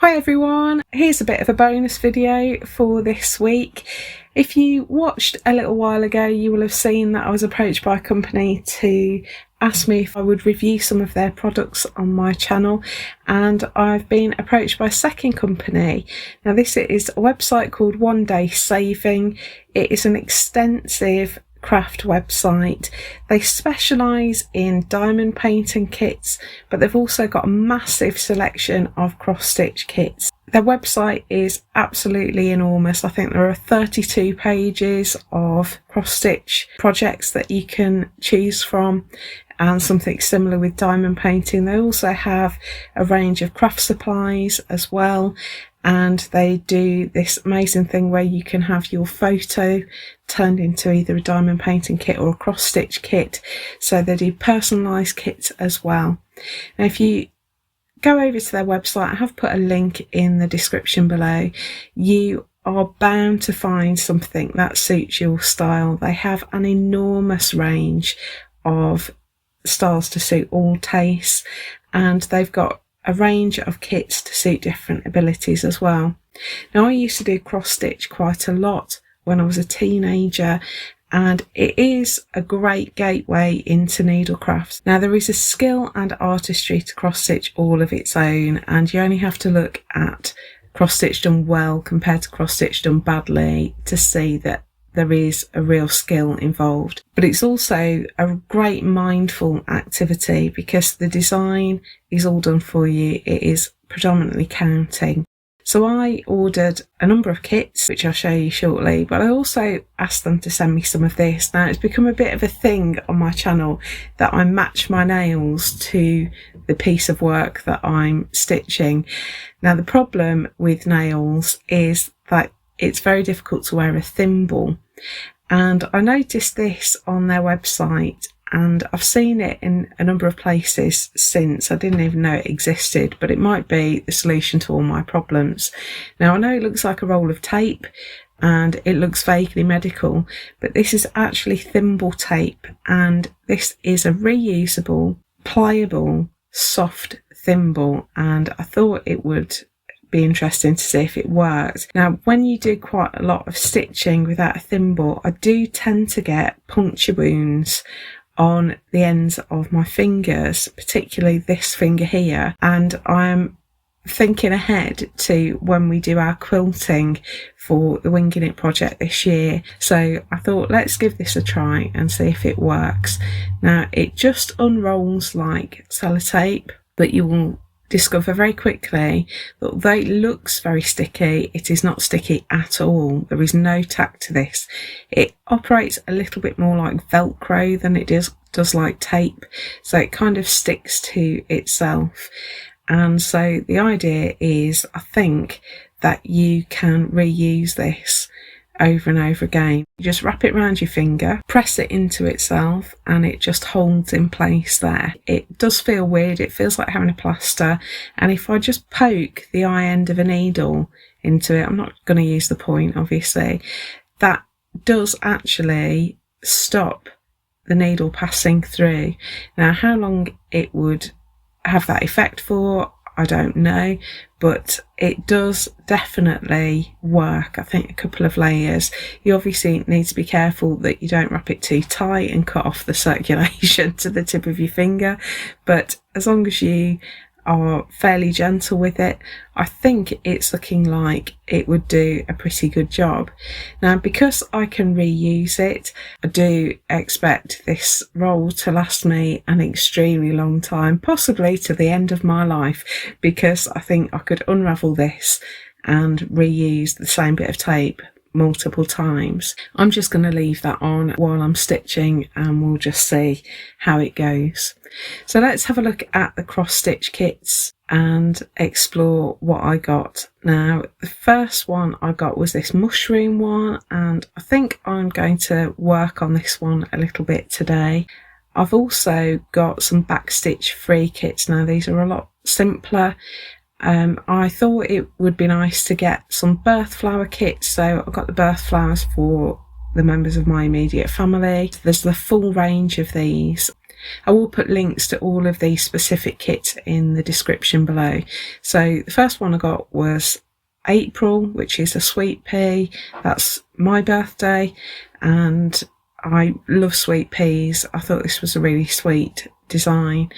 Hi everyone, here's a bit of a bonus video for this week. If you watched a little while ago, you will have seen that I was approached by a company to ask me if I would review some of their products on my channel, and I've been approached by a second company. Now this is a website called Onedaysaving. It is an extensive craft website. They specialise in diamond painting kits, but they've also got a massive selection of cross-stitch kits. Their website is absolutely enormous. I think there are 32 pages of cross-stitch projects that you can choose from, and something similar with diamond painting. They also have a range of craft supplies as well, and they do this amazing thing where you can have your photo turned into either a diamond painting kit or a cross-stitch kit. So they do personalised kits as well. Now if you go over to their website, I have put a link in the description below, you are bound to find something that suits your style. They have an enormous range of styles to suit all tastes, and they've got a range of kits to suit different abilities as well. Now I used to do cross stitch quite a lot when I was a teenager, and it is a great gateway into needlecrafts. Now there is a skill and artistry to cross stitch all of its own, and you only have to look at cross stitch done well compared to cross stitch done badly to see that there is a real skill involved. But it's also a great mindful activity because the design is all done for you. It is predominantly counting. So I ordered a number of kits, which I'll show you shortly, but I also asked them to send me some of this. Now it's become a bit of a thing on my channel that I match my nails to the piece of work that I'm stitching. Now the problem with nails is that it's very difficult to wear a thimble, and I noticed this on their website, and I've seen it in a number of places since. I didn't even know it existed, but it might be the solution to all my problems. Now I know it looks like a roll of tape and it looks vaguely medical, but this is actually thimble tape, and this is a reusable, pliable, soft thimble, and I thought it would be interesting to see if it worked. Now when you do quite a lot of stitching without a thimble, I do tend to get puncture wounds on the ends of my fingers, particularly this finger here, and I'm thinking ahead to when we do our quilting for the Winging It project this year. So I thought, let's give this a try and see if it works. Now it just unrolls like sellotape, but you will discover very quickly that although it looks very sticky, it is not sticky at all. There is no tack to this. It operates a little bit more like Velcro than it does like tape, so it kind of sticks to itself. And so the idea is, I think, that you can reuse this over and over again. You just wrap it around your finger, press it into itself, and it just holds in place there. It does feel weird, it feels like having a plaster, and if I just poke the eye end of a needle into it, I'm not going to use the point obviously, that does actually stop the needle passing through. Now how long it would have that effect for, I don't know, but it does definitely work. I think a couple of layers. You obviously need to be careful that you don't wrap it too tight and cut off the circulation to the tip of your finger, but as long as you are fairly gentle with it, I think it's looking like it would do a pretty good job. Now because I can reuse it, I do expect this roll to last me an extremely long time, possibly to the end of my life, because I think I could unravel this and reuse the same bit of tape multiple times. I'm just going to leave that on while I'm stitching and we'll just see how it goes. So let's have a look at the cross stitch kits and explore what I got. Now the first one I got was this mushroom one, and I think I'm going to work on this one a little bit today. I've also got some backstitch free kits. Now these are a lot simpler. I thought it would be nice to get some birth flower kits, so I got the birth flowers for the members of my immediate family. There's the full range of these. I will put links to all of these specific kits in the description below. So the first one I got was April, which is a sweet pea. That's my birthday, and I love sweet peas. I thought this was a really sweet design.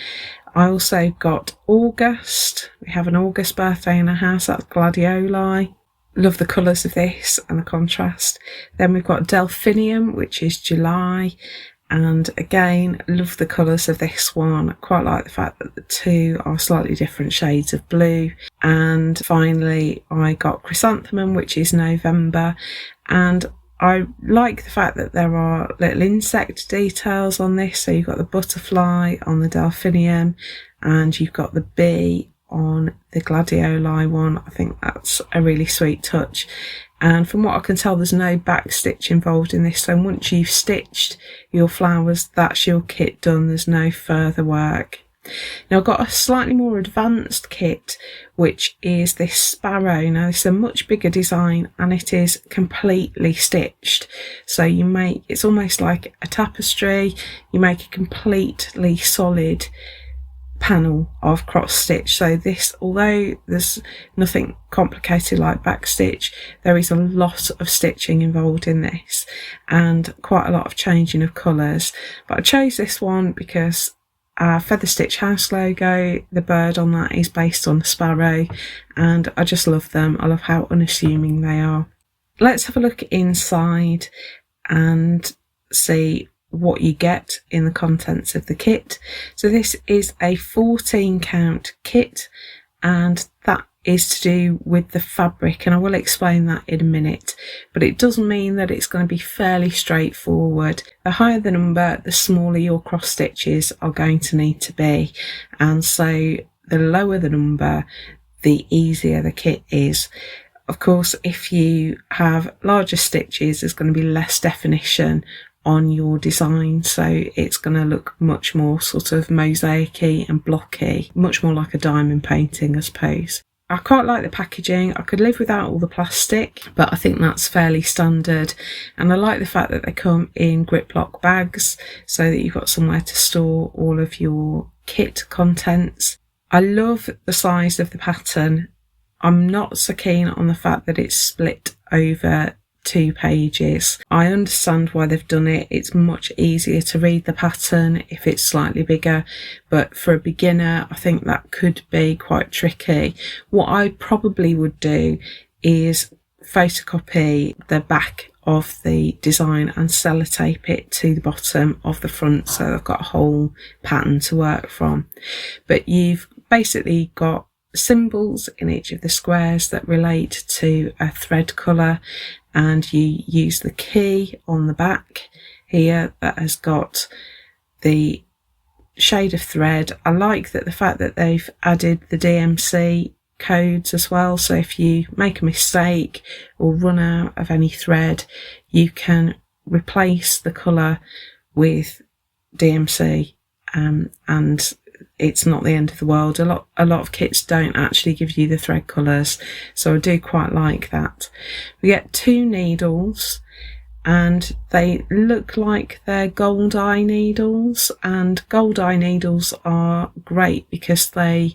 I also got August. We have an August birthday in our house. That's gladioli. Love the colours of this and the contrast. Then we've got Delphinium, which is July. And again, love the colours of this one. Quite like the fact that the two are slightly different shades of blue. And finally, I got Chrysanthemum, which is November. And I like the fact that there are little insect details on this. So you've got the butterfly on the Delphinium, and you've got the bee on the gladioli one. I think that's a really sweet touch. And from what I can tell, there's no back stitch involved in this. So once you've stitched your flowers, that's your kit done. There's no further work. Now I've got a slightly more advanced kit, which is this sparrow. Now this is a much bigger design, and it is completely stitched. So you make, it's almost like a tapestry. You make a completely solid panel of cross stitch. So this, although there's nothing complicated like back stitch, there is a lot of stitching involved in this and quite a lot of changing of colours. But I chose this one because our Feather Stitch House logo, the bird on that is based on the sparrow, and I just love them. I love how unassuming they are. Let's have a look inside and see what you get in the contents of the kit. So this is a 14 count kit, and that is to do with the fabric, and I will explain that in a minute, but it does mean that it's going to be fairly straightforward. The higher the number, the smaller your cross stitches are going to need to be, and so the lower the number, the easier the kit is. Of course, if you have larger stitches, there's going to be less definition on your design, so it's going to look much more sort of mosaic-y and blocky, much more like a diamond painting, I suppose. I quite like the packaging. I could live without all the plastic, but I think that's fairly standard. And I like the fact that they come in Griplock bags so that you've got somewhere to store all of your kit contents. I love the size of the pattern. I'm not so keen on the fact that it's split over 2 pages. I understand why they've done it. It's much easier to read the pattern if it's slightly bigger, but for a beginner I think that could be quite tricky. What I probably would do is photocopy the back of the design and sellotape it to the bottom of the front so I've got a whole pattern to work from. But you've basically got symbols in each of the squares that relate to a thread colour, and you use the key on the back here that has got the shade of thread. I like that the fact that they've added the DMC codes as well, so if you make a mistake or run out of any thread, you can replace the colour with DMC, and it's not the end of the world. A lot of kits don't actually give you the thread colours, so I do quite like that. We get 2 needles, and they look like they're gold eye needles, and gold eye needles are great because they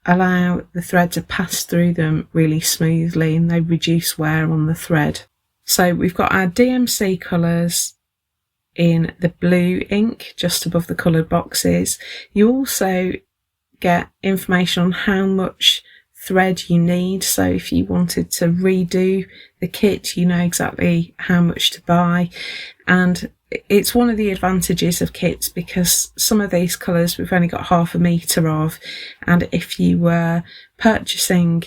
allow the thread to pass through them really smoothly and they reduce wear on the thread. So we've got our DMC colours in the blue ink just above the coloured boxes. You also get information on how much thread you need, so if you wanted to redo the kit you know exactly how much to buy. And it's one of the advantages of kits because some of these colours we've only got half a metre of, and if you were purchasing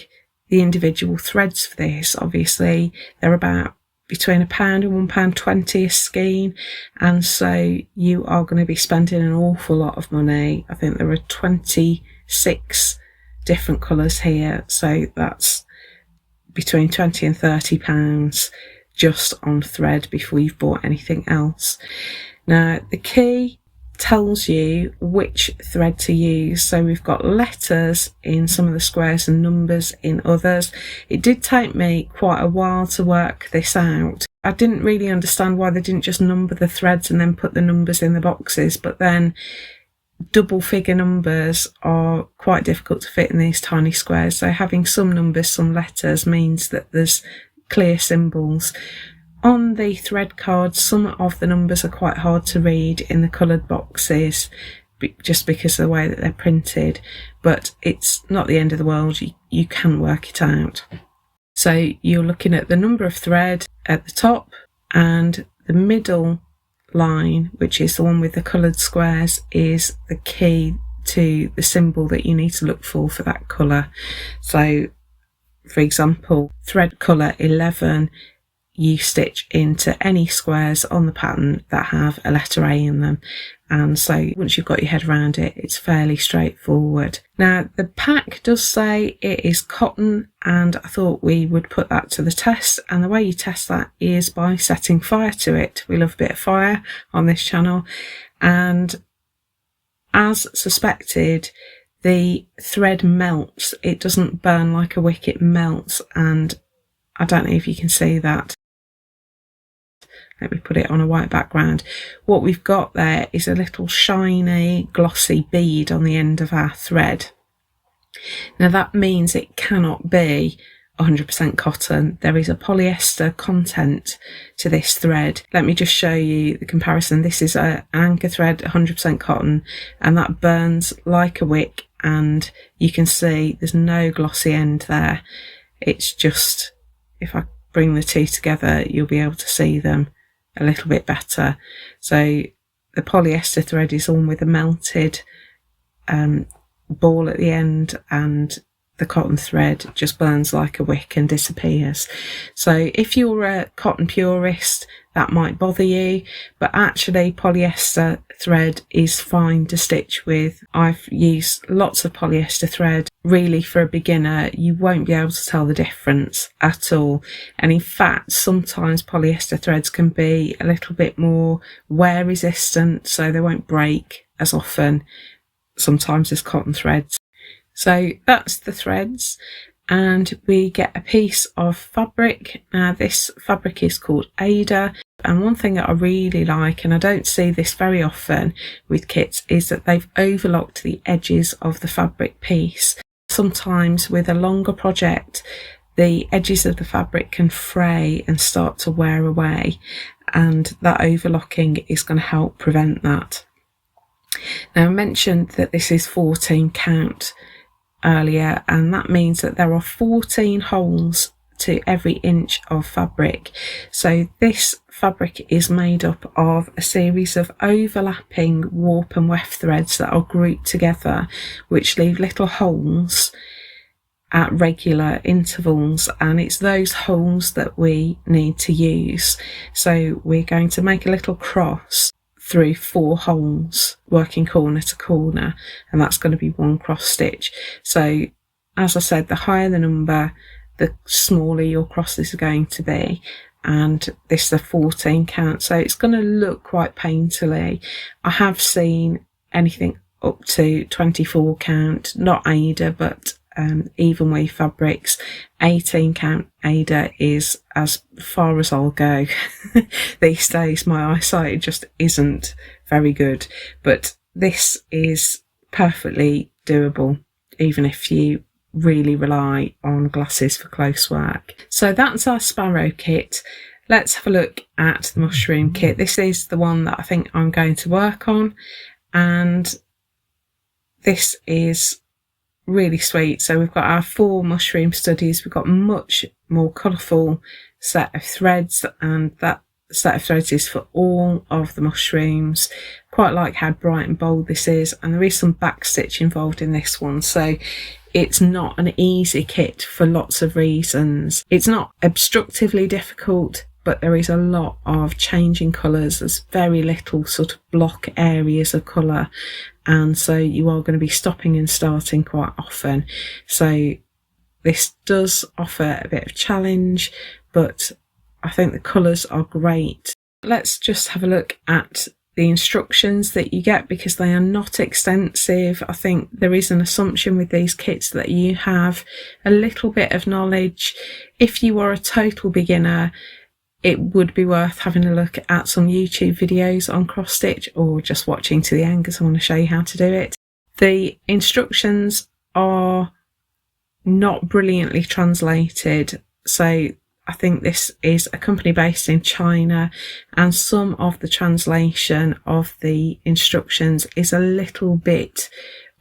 the individual threads for this, obviously they're about between £1 and £1.20 a skein, and so you are going to be spending an awful lot of money. I think there are 26 different colours here, so that's between £20 and £30 just on thread before you've bought anything else. Now the key tells you which thread to use, so we've got letters in some of the squares and numbers in others. It did take me quite a while to work this out. I didn't really understand why they didn't just number the threads and then put the numbers in the boxes, but then double figure numbers are quite difficult to fit in these tiny squares, so having some numbers, some letters means that there's clear symbols. On the thread cards, some of the numbers are quite hard to read in the coloured boxes just because of the way that they're printed, but it's not the end of the world. You can work it out. So you're looking at the number of thread at the top, and the middle line, which is the one with the coloured squares, is the key to the symbol that you need to look for that colour. So for example, thread colour 11, you stitch into any squares on the pattern that have a letter A in them, and so once you've got your head around it, it's fairly straightforward. Now the pack does say it is cotton, and I thought we would put that to the test, and the way you test that is by setting fire to it. We love a bit of fire on this channel, and as suspected, the thread melts. It doesn't burn like a wick, it melts, and I don't know if you can see that. Let me put it on a white background. What we've got there is a little shiny, glossy bead on the end of our thread. Now that means it cannot be 100% cotton. There is a polyester content to this thread. Let me just show you the comparison. This is an anchor thread, 100% cotton, and that burns like a wick, and you can see there's no glossy end there. It's just, if I bring the two together, you'll be able to see them a little bit better. So the polyester thread is on with a melted ball at the end, and the cotton thread just burns like a wick and disappears. So if you're a cotton purist, that might bother you, but actually polyester thread is fine to stitch with. I've used lots of polyester thread. Really, for a beginner, you won't be able to tell the difference at all. And in fact, sometimes polyester threads can be a little bit more wear resistant, so they won't break as often sometimes as cotton threads. So that's the threads, and we get a piece of fabric. Now this fabric is called Ada, and one thing that I really like, and I don't see this very often with kits, is that they've overlocked the edges of the fabric piece. Sometimes with a longer project, the edges of the fabric can fray and start to wear away, and that overlocking is going to help prevent that. Now I mentioned that this is 14 count earlier, and that means that there are 14 holes to every inch of fabric. So this fabric is made up of a series of overlapping warp and weft threads that are grouped together, which leave little holes at regular intervals, and it's those holes that we need to use. So we're going to make a little cross through 4 holes, working corner to corner, and that's going to be 1 cross stitch. So as I said, the higher the number, the smaller your crosses are going to be, and this is a 14 count, so it's going to look quite painterly. I have seen anything up to 24 count, not Ada, but even weave fabrics. 18 count Ada is as far as I'll go. These days my eyesight just isn't very good, but this is perfectly doable even if you really rely on glasses for close work. So that's our sparrow kit. Let's have a look at the mushroom kit. This is the one that I think I'm going to work on, and this is really sweet. So we've got our 4 mushroom studies. We've got much more colourful set of threads, and that set of threads is for all of the mushrooms. Quite like how bright and bold this is, and there is some back stitch involved in this one, so it's not an easy kit for lots of reasons. It's not obstructively difficult, but there is a lot of changing colours. There's very little sort of block areas of colour, and so you are going to be stopping and starting quite often. So this does offer a bit of challenge, but I think the colours are great. Let's just have a look at the instructions that you get, because they are not extensive. I think there is an assumption with these kits that you have a little bit of knowledge. If you are a total beginner, it would be worth having a look at some YouTube videos on cross stitch, or just watching to the end because I want to show you how to do it. The instructions are not brilliantly translated, so I think this is a company based in China, and some of the translation of the instructions is a little bit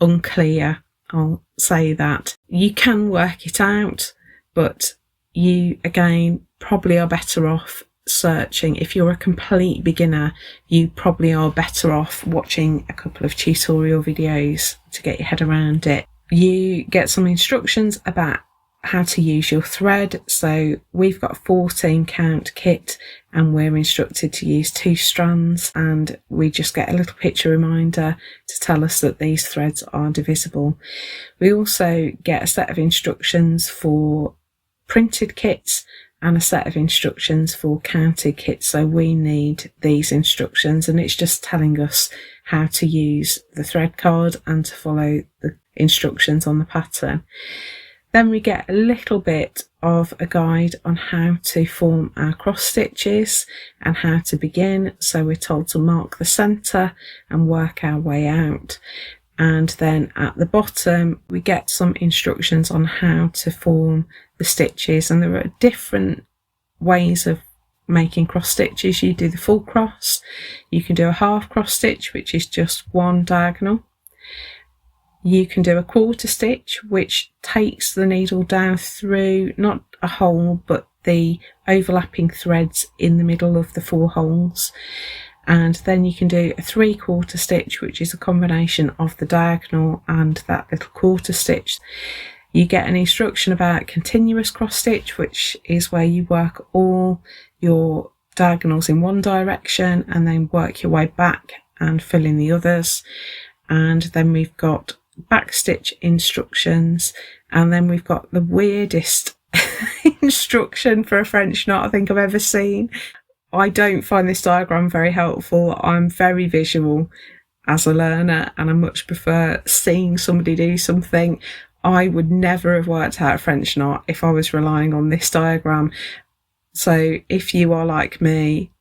unclear. I'll say that. You can work it out, but you, again, probably are better off searching. If you're a complete beginner, you probably are better off watching a couple of tutorial videos to get your head around it. You get some instructions about how to use your thread. So we've got a 14 count kit and we're instructed to use 2 strands, and we just get a little picture reminder to tell us that these threads are divisible. We also get a set of instructions for printed kits and a set of instructions for counted kits. So we need these instructions, and it's just telling us how to use the thread card and to follow the instructions on the pattern. Then we get a little bit of a guide on how to form our cross stitches and how to begin. So we're told to mark the centre and work our way out. And then at the bottom we get some instructions on how to form the stitches, and there are different ways of making cross stitches. You do the full cross, you can do a half cross stitch, which is just one diagonal. You can do a quarter stitch, which takes the needle down through not a hole but the overlapping threads in the middle of the 4 holes. And then you can do a 3/4 stitch, which is a combination of the diagonal and that little quarter stitch. You get an instruction about continuous cross stitch, which is where you work all your diagonals in one direction and then work your way back and fill in the others. And then we've got back stitch instructions, and then we've got the weirdest instruction for a French knot I think I've ever seen. I don't find this diagram very helpful. I'm very visual as a learner and I much prefer seeing somebody do something. I would never have worked out a French knot if I was relying on this diagram. So if you are like me,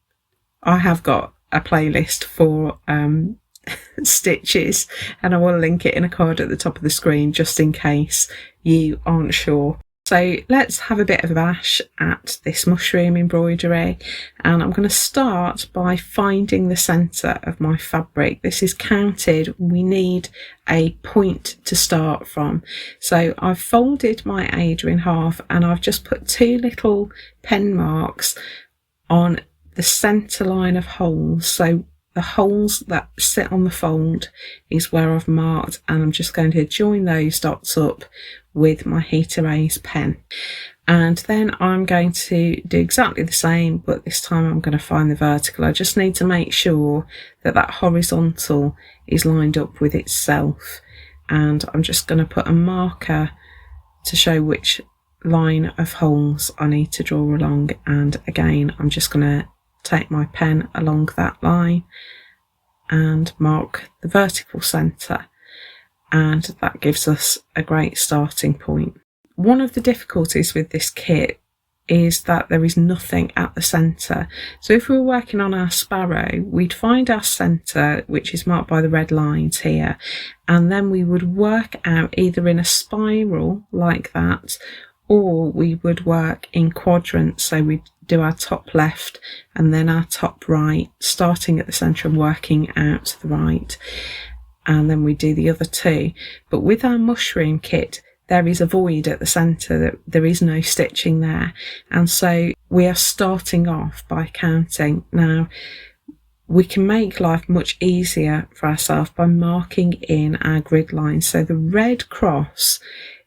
I have got a playlist for stitches, and I will link it in a card at the top of the screen just in case you aren't sure. So let's have a bit of a bash at this mushroom embroidery, and I'm going to start by finding the centre of my fabric. This is counted, we need a point to start from. So I've folded my Ada in half and I've just put 2 little pen marks on the centre line of holes. So the holes that sit on the fold is where I've marked, and I'm just going to join those dots up with my heat erase pen. And then I'm going to do exactly the same, but this time I'm going to find the vertical. I just need to make sure that that horizontal is lined up with itself, and I'm just going to put a marker to show which line of holes I need to draw along. And again, I'm just going to take my pen along that line and mark the vertical centre, and that gives us a great starting point. One of the difficulties with this kit is that there is nothing at the centre. So if we were working on our sparrow, we'd find our centre, which is marked by the red lines here, and then we would work out either in a spiral like that, or we would work in quadrants. So we'd do our top left and then our top right, starting at the centre and working out to the right, and then we do the other 2. But with our mushroom kit, there is a void at the centre, there is no stitching there, and so we are starting off by counting. Now we can make life much easier for ourselves by marking in our grid lines. So the red cross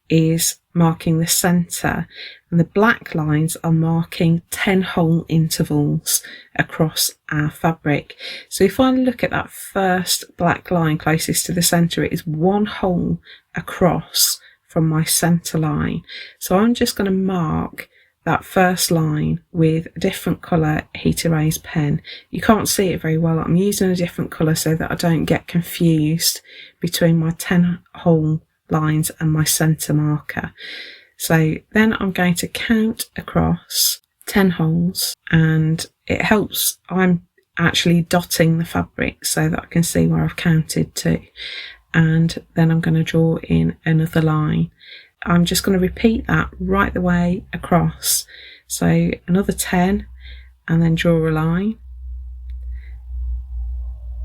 is marking the centre, and the black lines are marking 10 hole intervals across our fabric. So if I look at that first black line closest to the centre, it is 1 hole across from my centre line. So I'm just going to mark that first line with a different colour heat erase pen. You can't see it very well. I'm using a different colour so that I don't get confused between my 10 hole lines and my centre marker. So then I'm going to count across 10 holes, and it helps. I'm actually dotting the fabric so that I can see where I've counted to, and then I'm going to draw in another line. I'm just going to repeat that right the way across, so another 10, and then draw a line,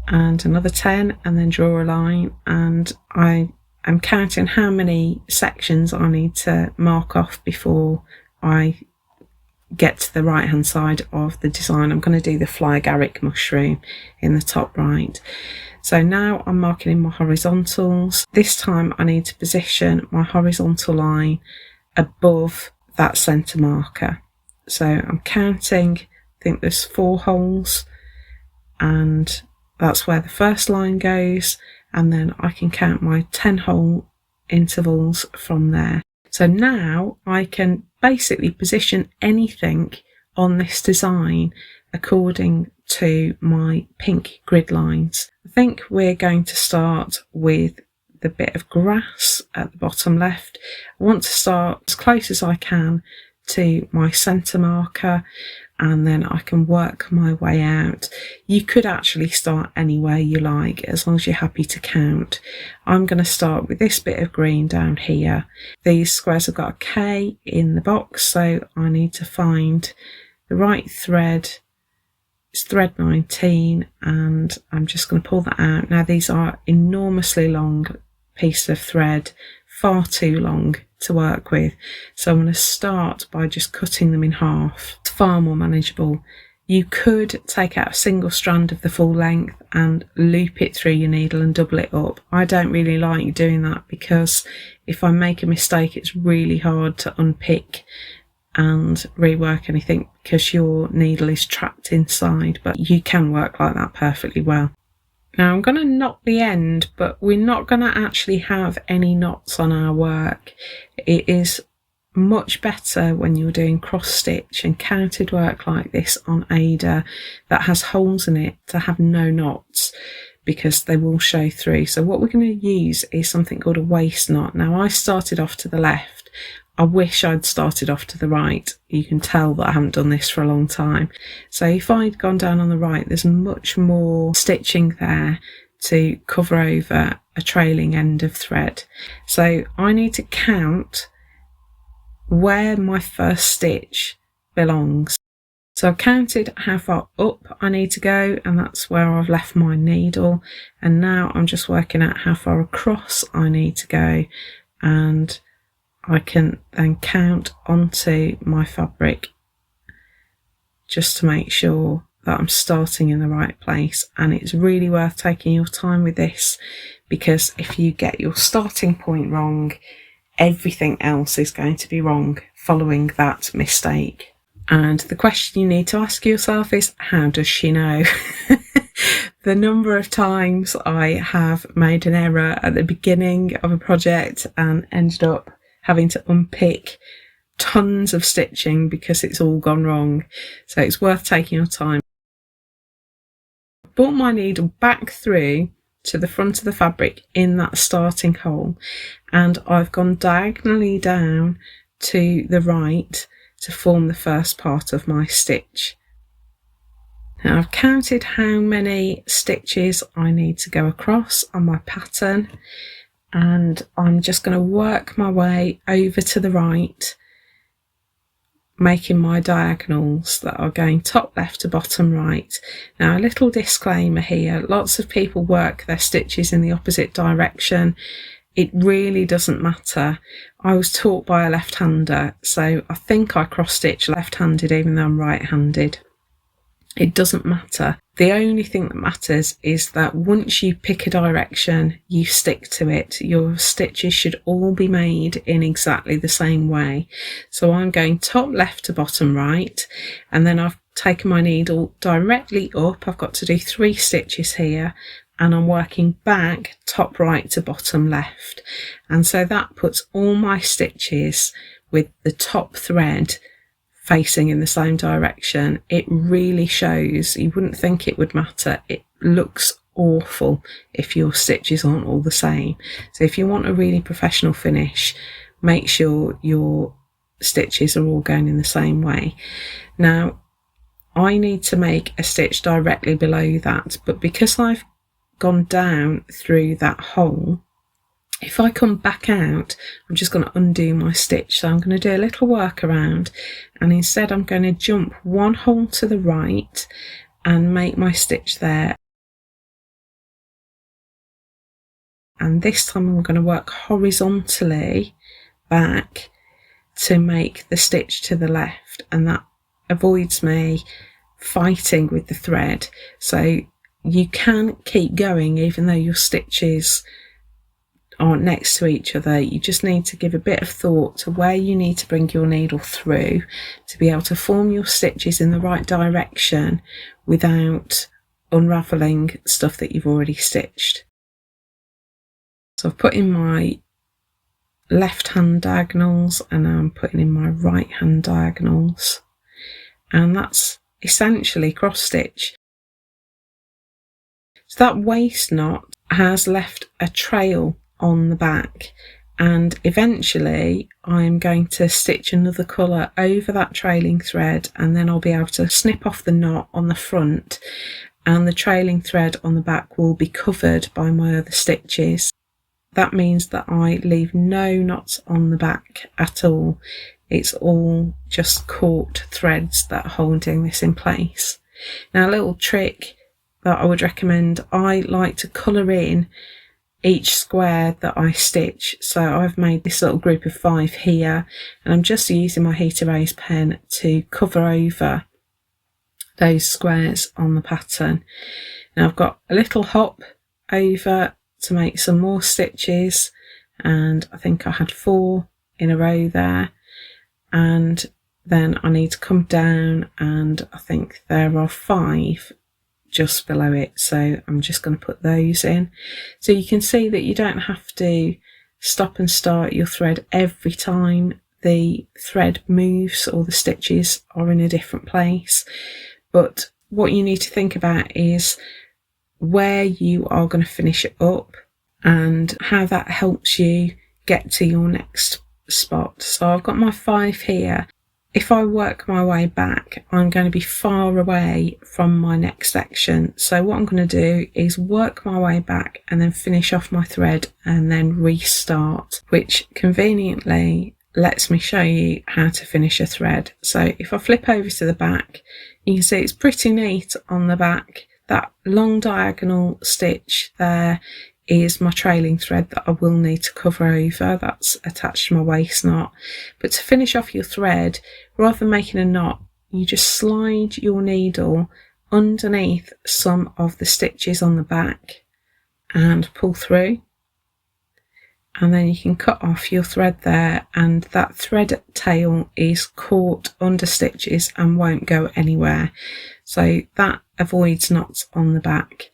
and another 10, and then draw a line, and I'm counting how many sections I need to mark off before I get to the right hand side of the design. I'm going to do the Fly Agaric mushroom in the top right. So now I'm marking in my horizontals. This time I need to position my horizontal line above that centre marker. So I'm counting, I think there's 4 holes, and that's where the first line goes, and then I can count my 10 hole intervals from there. So now I can basically position anything on this design according to my pink grid lines. I think we're going to start with the bit of grass at the bottom left. I want to start as close as I can to my centre marker, and then I can work my way out. You could actually start anywhere you like, as long as you're happy to count. I'm going to start with this bit of green down here. These squares have got a K in the box, so I need to find the right thread. It's thread 19, and I'm just going to pull that out. Now these are enormously long pieces of thread, far too long to work with, so I'm going to start by just cutting them in half. It's far more manageable. You could take out a single strand of the full length and loop it through your needle and double it up. I don't really like doing that, because if I make a mistake it's really hard to unpick and rework anything, because your needle is trapped inside, but you can work like that perfectly well. Now I'm going to knot the end, but we're not going to actually have any knots on our work. It is much better when you're doing cross stitch and counted work like this on Ada that has holes in it to have no knots, because they will show through. So what we're going to use is something called a waist knot. Now I started off to the left. I wish I'd started off to the right. You can tell that I haven't done this for a long time. So if I'd gone down on the right, there's much more stitching there to cover over a trailing end of thread. So I need to count where my first stitch belongs. So I've counted how far up I need to go, and that's where I've left my needle. And now I'm just working out how far across I need to go, and I can then count onto my fabric just to make sure that I'm starting in the right place. And it's really worth taking your time with this, because if you get your starting point wrong, everything else is going to be wrong following that mistake. And the question you need to ask yourself is, how does she know? The number of times I have made an error at the beginning of a project and ended up having to unpick tons of stitching because it's all gone wrong. So it's worth taking your time. I brought my needle back through to the front of the fabric in that starting hole, and I've gone diagonally down to the right to form the first part of my stitch. Now I've counted how many stitches I need to go across on my pattern, and I'm just going to work my way over to the right, making my diagonals that are going top left to bottom right. Now a little disclaimer here, lots of people work their stitches in the opposite direction. It really doesn't matter. I was taught by a left-hander, so I think I cross-stitch left-handed even though I'm right-handed. It doesn't matter. The only thing that matters is that once you pick a direction, you stick to it. Your stitches should all be made in exactly the same way. So I'm going top left to bottom right, and then I've taken my needle directly up. I've got to do 3 stitches here, and I'm working back top right to bottom left. And so that puts all my stitches with the top thread facing in the same direction. It really shows. You wouldn't think it would matter. It looks awful if your stitches aren't all the same. So if you want a really professional finish, make sure your stitches are all going in the same way. Now I need to make a stitch directly below that, but because I've gone down through that hole, if I come back out, I'm just going to undo my stitch. So I'm going to do a little workaround, and instead I'm going to jump one hole to the right and make my stitch there. And this time I'm going to work horizontally back to make the stitch to the left, and that avoids me fighting with the thread. So you can keep going even though your stitches aren't next to each other. You just need to give a bit of thought to where you need to bring your needle through to be able to form your stitches in the right direction without unravelling stuff that you've already stitched. So I've put in my left hand diagonals and now I'm putting in my right hand diagonals, and that's essentially cross stitch. So that waist knot has left a trail on the back, and eventually I'm going to stitch another colour over that trailing thread, and then I'll be able to snip off the knot on the front, and the trailing thread on the back will be covered by my other stitches. That means that I leave no knots on the back at all. It's all just caught threads that are holding this in place. Now, a little trick that I would recommend, I like to colour in each square that I stitch. So I've made this little group of 5 here, and I'm just using my heat erase pen to cover over those squares on the pattern. Now I've got a little hop over to make some more stitches, and I think I had 4 in a row there, and then I need to come down, and I think there are 5 just below it, so I'm just going to put those in. So you can see that you don't have to stop and start your thread every time the thread moves or the stitches are in a different place, but what you need to think about is where you are going to finish it up and how that helps you get to your next spot. So I've got my 5 here. If I work my way back, I'm going to be far away from my next section. So what I'm going to do is work my way back and then finish off my thread and then restart, which conveniently lets me show you how to finish a thread. So if I flip over to the back, you can see it's pretty neat on the back. That long diagonal stitch there is my trailing thread that I will need to cover over. That's attached to my waist knot. But to finish off your thread, rather than making a knot, you just slide your needle underneath some of the stitches on the back and pull through, and then you can cut off your thread there, and that thread tail is caught under stitches and won't go anywhere, so that avoids knots on the back.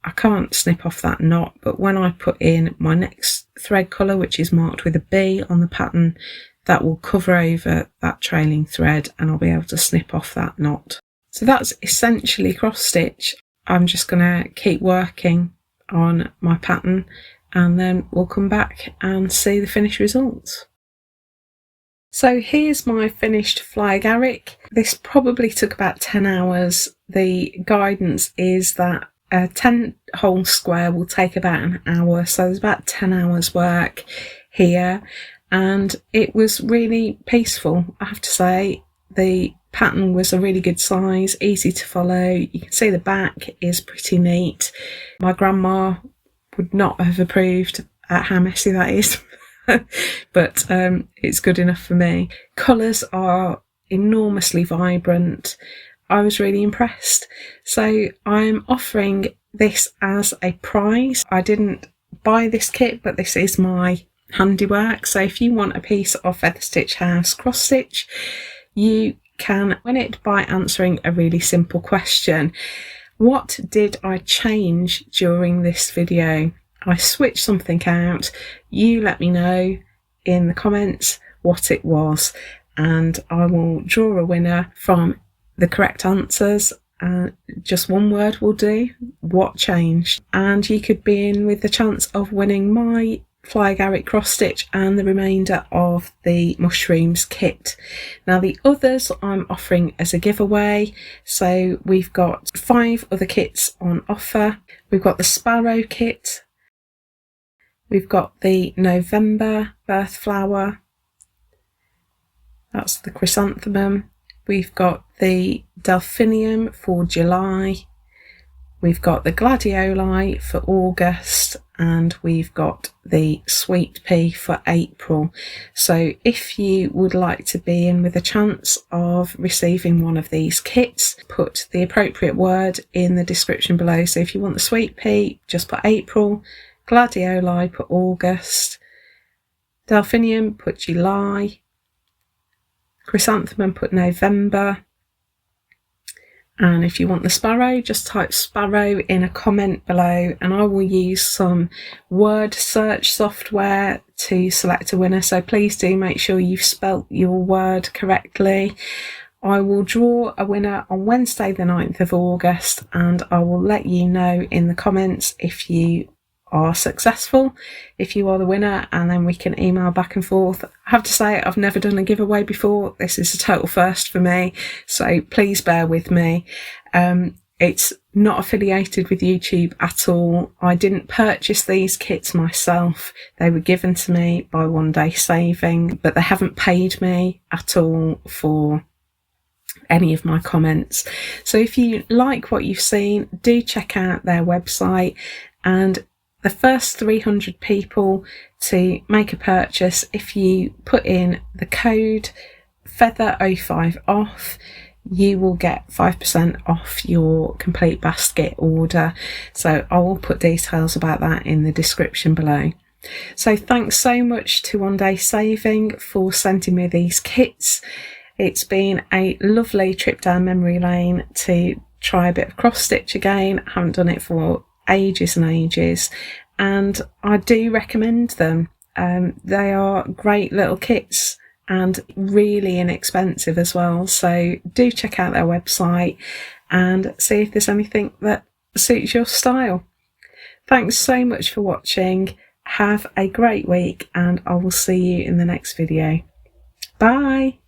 I can't snip off that knot, but when I put in my next thread colour, which is marked with a B on the pattern, that will cover over that trailing thread and I'll be able to snip off that knot. So that's essentially cross stitch. I'm just going to keep working on my pattern and then we'll come back and see the finished results. So here's my finished Fly Agaric. This probably took about 10 hours. The guidance is that a 10 hole square will take about an hour, so there's about 10 hours work here, and it was really peaceful, I have to say. The pattern was a really good size, easy to follow. You can see the back is pretty neat. My grandma would not have approved at how messy that is but it's good enough for me. Colours are enormously vibrant. I was really impressed. So I'm offering this as a prize. I didn't buy this kit, but this is my handiwork. So if you want a piece of Feather Stitch House cross stitch, you can win it by answering a really simple question. What did I change during this video? I switched something out. You let me know in the comments what it was, and I will draw a winner from the correct answers. Just one word will do. What changed? And you could be in with the chance of winning my Fly Agaric cross stitch and the remainder of the mushrooms kit. Now the others I'm offering as a giveaway, so we've got 5 other kits on offer. We've got the sparrow kit, we've got the November birth flower, that's the chrysanthemum, we've got the delphinium for July, we've got the gladioli for August, and we've got the sweet pea for April. So if you would like to be in with a chance of receiving one of these kits, put the appropriate word in the description below. So if you want the sweet pea, just put April, gladioli, put August, delphinium, put July, chrysanthemum, put November, and if you want the sparrow, just type sparrow in a comment below, and I will use some word search software to select a winner, so please do make sure you've spelt your word correctly. I will draw a winner on Wednesday the 9th of August, and I will let you know in the comments if you are successful, if you are the winner, and then we can email back and forth. I have to say, I've never done a giveaway before. This is a total first for me, so please bear with me. It's not affiliated with YouTube at all. I didn't purchase these kits myself. They were given to me by One Day Saving, but they haven't paid me at all for any of my comments. So if you like what you've seen, do check out their website, and the first 300 people to make a purchase, if you put in the code feather05 off, you will get 5% off your complete basket order. So I will put details about that in the description below. So thanks so much to One Day Saving for sending me these kits. It's been a lovely trip down memory lane to try a bit of cross stitch again. I haven't done it for ages and ages, and I do recommend them. They are great little kits and really inexpensive as well, so do check out their website and see if there's anything that suits your style. Thanks so much for watching. Have a great week, and I will see you in the next video. Bye.